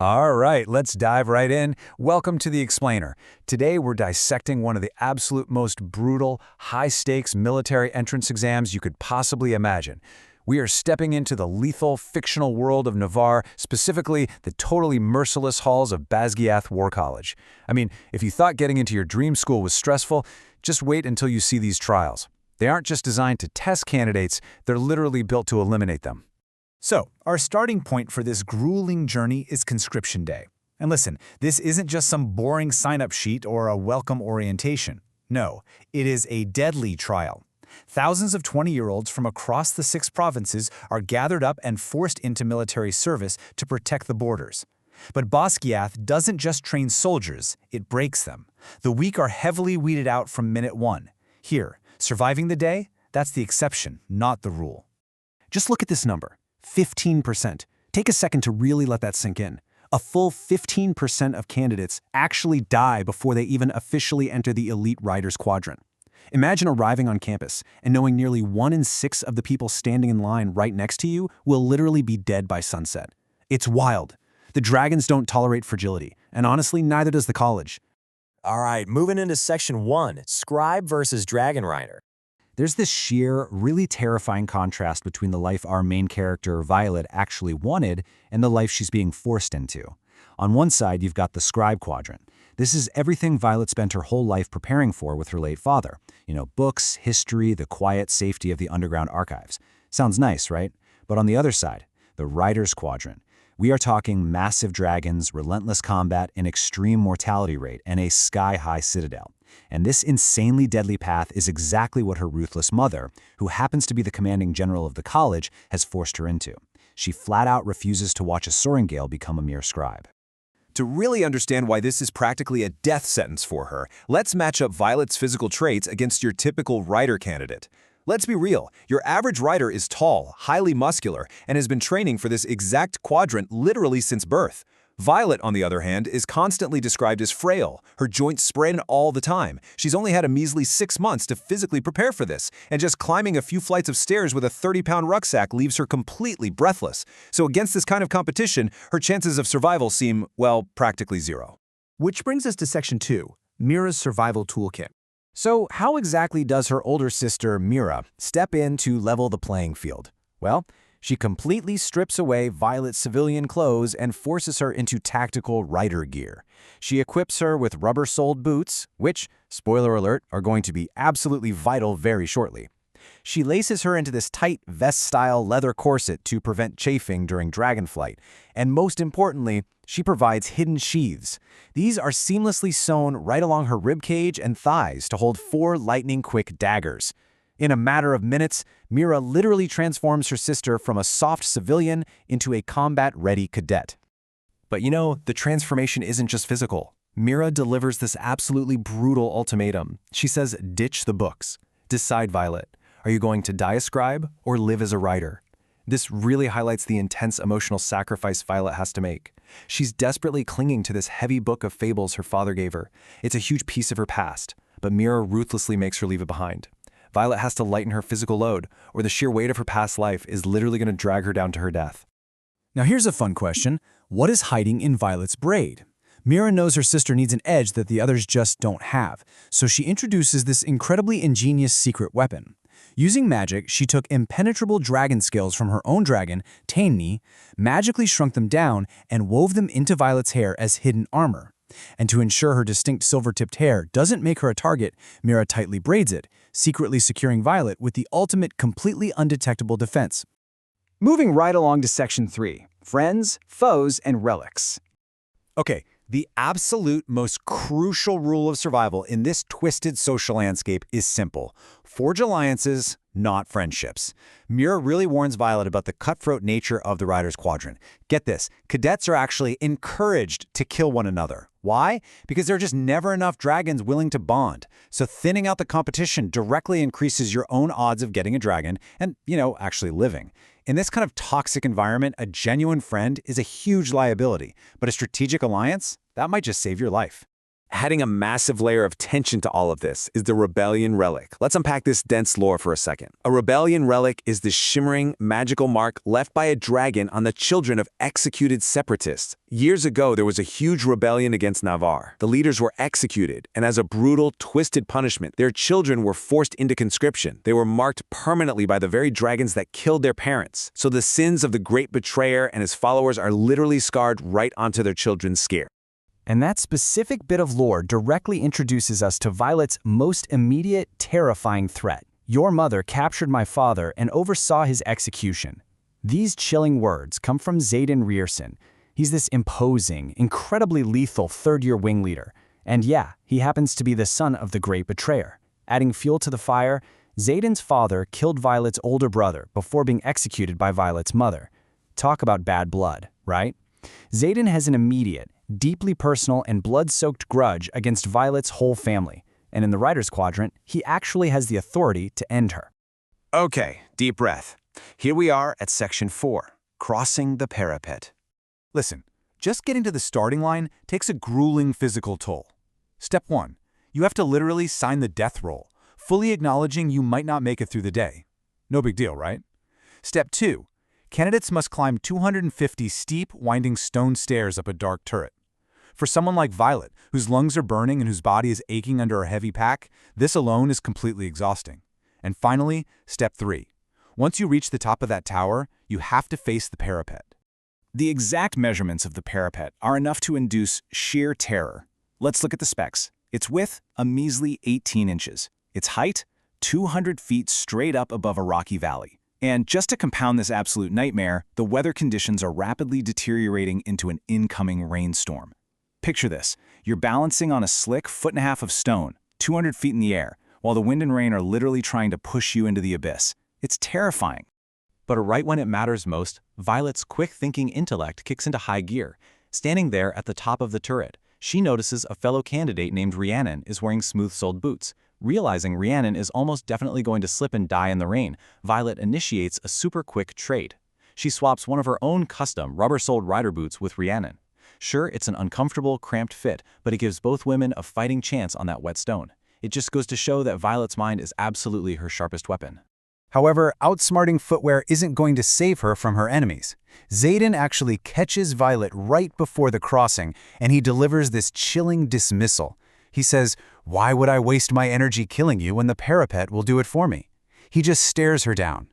All right, let's dive right in. Welcome to The Explainer. Today we're dissecting one of the absolute most brutal, high-stakes military entrance exams you could possibly imagine. We are stepping into the lethal, fictional world of Navarre, specifically the totally merciless halls of Basgiath War College. I mean, if you thought getting into your dream school was stressful, just wait until you see these trials. They aren't just designed to test candidates, they're literally built to eliminate them. So, our starting point for this grueling journey is Conscription Day. And listen, this isn't just some boring sign-up sheet or a welcome orientation. No, it is a deadly trial. Thousands of 20-year-olds from across the 6 provinces are gathered up and forced into military service to protect the borders. But Basgiath doesn't just train soldiers, it breaks them. The weak are heavily weeded out from minute 1. Here, surviving the day, that's the exception, not the rule. Just look at this number. 15%. Take a second to really let that sink in. A full 15% of candidates actually die before they even officially enter the elite Riders Quadrant. Imagine arriving on campus and knowing nearly 1 in 6 of the people standing in line right next to you will literally be dead by sunset. It's wild. The dragons don't tolerate fragility, and honestly, neither does the college. All right, moving into Section 1, Scribe versus Dragon Rider. There's this sheer, really terrifying contrast between the life our main character, Violet, actually wanted and the life she's being forced into. On one side, you've got the Scribe Quadrant. This is everything Violet spent her whole life preparing for with her late father. Books, history, the quiet safety of the underground archives. Sounds nice, right? But on the other side, the Riders Quadrant. We are talking massive dragons, relentless combat, an extreme mortality rate, and a sky-high citadel. And this insanely deadly path is exactly what her ruthless mother, who happens to be the commanding general of the college, has forced her into. She flat-out refuses to watch a Sorrengail become a mere scribe. To really understand why this is practically a death sentence for her, let's match up Violet's physical traits against your typical rider candidate. Let's be real, your average rider is tall, highly muscular, and has been training for this exact quadrant literally since birth. Violet, on the other hand, is constantly described as frail, her joints spread all the time. She's only had a measly 6 months to physically prepare for this, and just climbing a few flights of stairs with a 30-pound rucksack leaves her completely breathless. So against this kind of competition, her chances of survival seem, well, practically zero. Which brings us to Section 2, Mira's Survival Toolkit. So how exactly does her older sister, Mira, step in to level the playing field? Well, she completely strips away Violet's civilian clothes and forces her into tactical rider gear. She equips her with rubber-soled boots, which, spoiler alert, are going to be absolutely vital very shortly. She laces her into this tight vest-style leather corset to prevent chafing during dragonflight, and most importantly, she provides hidden sheaths. These are seamlessly sewn right along her ribcage and thighs to hold 4 lightning-quick daggers. In a matter of minutes, Mira literally transforms her sister from a soft civilian into a combat-ready cadet. But the transformation isn't just physical. Mira delivers this absolutely brutal ultimatum. She says, ditch the books. Decide, Violet. Are you going to die a scribe or live as a rider? This really highlights the intense emotional sacrifice Violet has to make. She's desperately clinging to this heavy book of fables her father gave her. It's a huge piece of her past, but Mira ruthlessly makes her leave it behind. Violet has to lighten her physical load, or the sheer weight of her past life is literally going to drag her down to her death. Now here's a fun question. What is hiding in Violet's braid? Mira knows her sister needs an edge that the others just don't have, so she introduces this incredibly ingenious secret weapon. Using magic, she took impenetrable dragon scales from her own dragon, Tainni, magically shrunk them down, and wove them into Violet's hair as hidden armor. And to ensure her distinct silver-tipped hair doesn't make her a target, Mira tightly braids it, secretly securing Violet with the ultimate completely undetectable defense. Moving right along to Section 3, Friends, Foes, and Relics. Okay, the absolute most crucial rule of survival in this twisted social landscape is simple. Forge alliances, not friendships. Mira really warns Violet about the cutthroat nature of the Riders Quadrant. Get this, cadets are actually encouraged to kill one another. Why? Because there are just never enough dragons willing to bond. So thinning out the competition directly increases your own odds of getting a dragon and, actually living. In this kind of toxic environment, a genuine friend is a huge liability, but a strategic alliance, that might just save your life. Adding a massive layer of tension to all of this is the Rebellion Relic. Let's unpack this dense lore for a second. A Rebellion Relic is the shimmering, magical mark left by a dragon on the children of executed separatists. Years ago, there was a huge rebellion against Navarre. The leaders were executed, and as a brutal, twisted punishment, their children were forced into conscription. They were marked permanently by the very dragons that killed their parents. So the sins of the great betrayer and his followers are literally scarred right onto their children's skin. And that specific bit of lore directly introduces us to Violet's most immediate, terrifying threat. Your mother captured my father and oversaw his execution. These chilling words come from Xaden Rierson. He's this imposing, incredibly lethal third-year wing leader. And yeah, he happens to be the son of the Great Betrayer. Adding fuel to the fire, Xaden's father killed Violet's older brother before being executed by Violet's mother. Talk about bad blood, right? Xaden has an immediate, deeply personal and blood-soaked grudge against Violet's whole family, and in the Riders Quadrant, he actually has the authority to end her. Okay, deep breath. Here we are at Section 4, Crossing the Parapet. Listen, just getting to the starting line takes a grueling physical toll. Step 1. You have to literally sign the death roll, fully acknowledging you might not make it through the day. No big deal, right? Step 2. Candidates must climb 250 steep, winding stone stairs up a dark turret. For someone like Violet, whose lungs are burning and whose body is aching under a heavy pack, this alone is completely exhausting. And finally, Step 3. Once you reach the top of that tower, you have to face the parapet. The exact measurements of the parapet are enough to induce sheer terror. Let's look at the specs. Its width, a measly 18 inches. Its height, 200 feet straight up above a rocky valley. And just to compound this absolute nightmare, the weather conditions are rapidly deteriorating into an incoming rainstorm. Picture this. You're balancing on a slick 1.5 feet of stone, 200 feet in the air, while the wind and rain are literally trying to push you into the abyss. It's terrifying. But right when it matters most, Violet's quick-thinking intellect kicks into high gear. Standing there at the top of the turret, she notices a fellow candidate named Rhiannon is wearing smooth-soled boots. Realizing Rhiannon is almost definitely going to slip and die in the rain, Violet initiates a super-quick trade. She swaps one of her own custom rubber-soled rider boots with Rhiannon. Sure, it's an uncomfortable, cramped fit, but it gives both women a fighting chance on that wet stone. It just goes to show that Violet's mind is absolutely her sharpest weapon. However, outsmarting footwear isn't going to save her from her enemies. Xaden actually catches Violet right before the crossing, and he delivers this chilling dismissal. He says, "Why would I waste my energy killing you when the parapet will do it for me?" He just stares her down.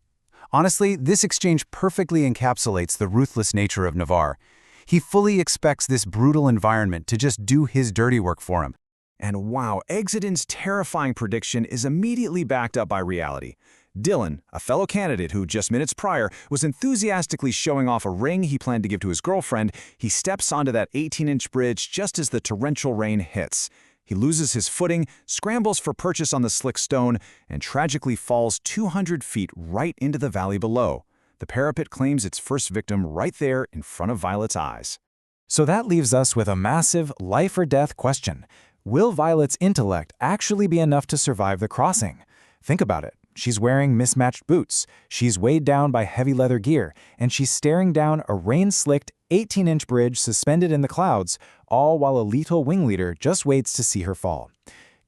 Honestly, this exchange perfectly encapsulates the ruthless nature of Navarre. He fully expects this brutal environment to just do his dirty work for him. And wow, Xaden's terrifying prediction is immediately backed up by reality. Dylan, a fellow candidate who just minutes prior was enthusiastically showing off a ring he planned to give to his girlfriend, he steps onto that 18-inch bridge just as the torrential rain hits. He loses his footing, scrambles for purchase on the slick stone, and tragically falls 200 feet right into the valley below. The parapet claims its first victim right there in front of Violet's eyes. So that leaves us with a massive life-or-death question. Will Violet's intellect actually be enough to survive the crossing? Think about it. She's wearing mismatched boots, she's weighed down by heavy leather gear, and she's staring down a rain-slicked 18-inch bridge suspended in the clouds, all while a lethal wing leader just waits to see her fall.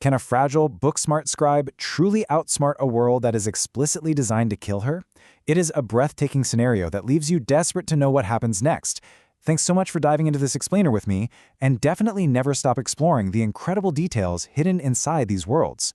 Can a fragile, book-smart scribe truly outsmart a world that is explicitly designed to kill her? It is a breathtaking scenario that leaves you desperate to know what happens next. Thanks so much for diving into this explainer with me, and definitely never stop exploring the incredible details hidden inside these worlds.